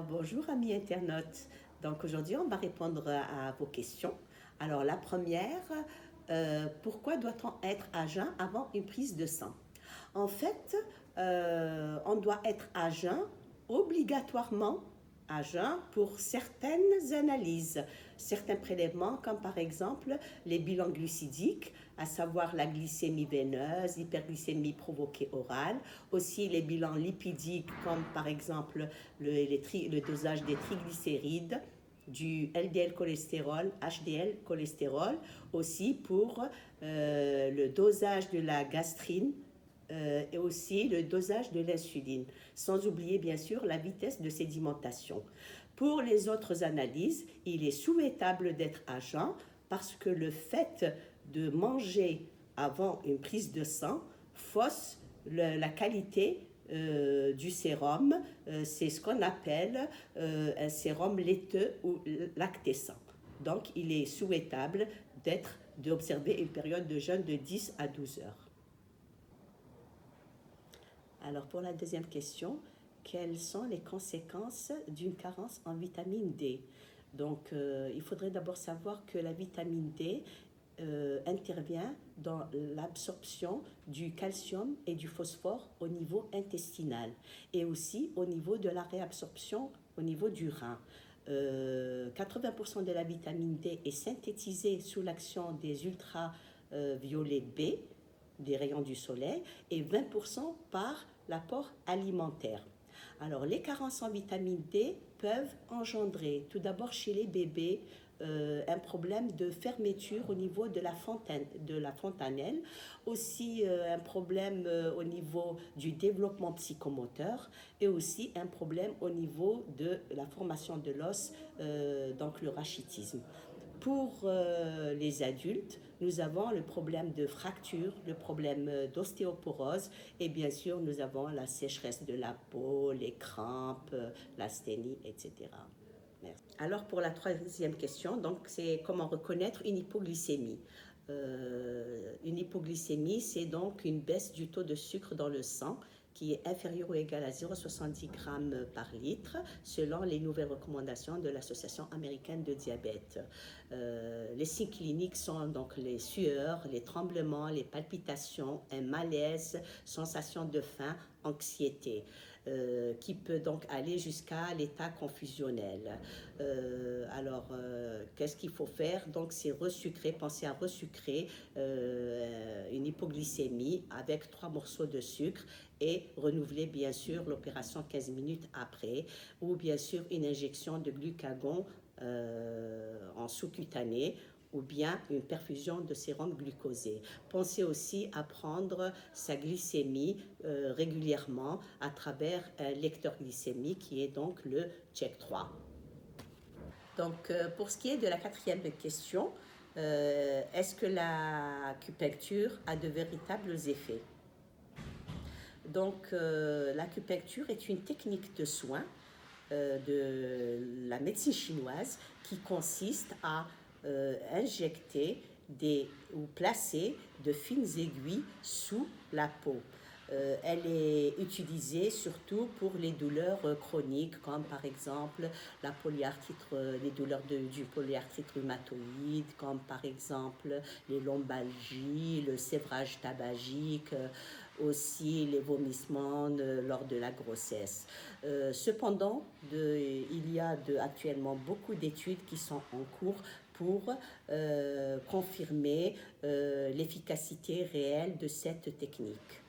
Alors bonjour amis internautes. Donc aujourd'hui on va répondre à vos questions. Alors la première, pourquoi doit-on être à jeun avant une prise de sang? En fait, on doit être à jeun obligatoirement à jeun pour certaines analyses, certains prélèvements comme par exemple les bilans glucidiques, à savoir la glycémie veineuse, l'hyperglycémie provoquée orale, aussi les bilans lipidiques comme par exemple le dosage des triglycérides, du LDL cholestérol, HDL cholestérol, aussi pour le dosage de la gastrine, et aussi le dosage de l'insuline, sans oublier bien sûr la vitesse de sédimentation. Pour les autres analyses, il est souhaitable d'être à jeun parce que le fait de manger avant une prise de sang fausse la qualité du sérum. C'est ce qu'on appelle un sérum laiteux ou lactescent. Donc il est souhaitable d'observer une période de jeûne de 10 à 12 heures. Alors pour la deuxième question, quelles sont les conséquences d'une carence en vitamine D? Donc il faudrait d'abord savoir que la vitamine D intervient dans l'absorption du calcium et du phosphore au niveau intestinal et aussi au niveau de la réabsorption au niveau du rein. 80% de la vitamine D est synthétisée sous l'action des ultraviolets B, des rayons du soleil, et 20% par l'apport alimentaire. Alors, les carences en vitamine D peuvent engendrer, tout d'abord chez les bébés, un problème de fermeture au niveau de la fontanelle, aussi un problème au niveau du développement psychomoteur et aussi un problème au niveau de la formation de l'os, donc le rachitisme. Pour les adultes, nous avons le problème de fracture, le problème d'ostéoporose et bien sûr nous avons la sécheresse de la peau, les crampes, l'asthénie, etc. Merci. Alors pour la troisième question, donc c'est comment reconnaître une hypoglycémie. Une hypoglycémie, c'est donc une baisse du taux de sucre dans le sang qui est inférieur ou égal à 0,70 g par litre, selon les nouvelles recommandations de l'Association américaine de diabète. Les signes cliniques sont donc les sueurs, les tremblements, les palpitations, un malaise, sensation de faim, anxiété. Qui peut donc aller jusqu'à l'état confusionnel. Qu'est-ce qu'il faut faire? Donc, c'est resucrer, penser à resucrer une hypoglycémie avec 3 morceaux de sucre et renouveler bien sûr l'opération 15 minutes après, ou bien sûr une injection de glucagon en sous-cutané, ou bien une perfusion de sérum glucosé. Pensez aussi à prendre sa glycémie régulièrement à travers un lecteur glycémique qui est donc le Check 3. Donc pour ce qui est de la quatrième question, est-ce que l'acupuncture a de véritables effets? Donc l'acupuncture est une technique de soin de la médecine chinoise qui consiste à injecter ou placer de fines aiguilles sous la peau. Elle est utilisée surtout pour les douleurs chroniques, comme par exemple la polyarthrite, les douleurs du polyarthrite rhumatoïde, comme par exemple les lombalgies, le sévrage tabagique, aussi les vomissements lors de la grossesse. Cependant, il y a actuellement beaucoup d'études qui sont en cours pour confirmer l'efficacité réelle de cette technique.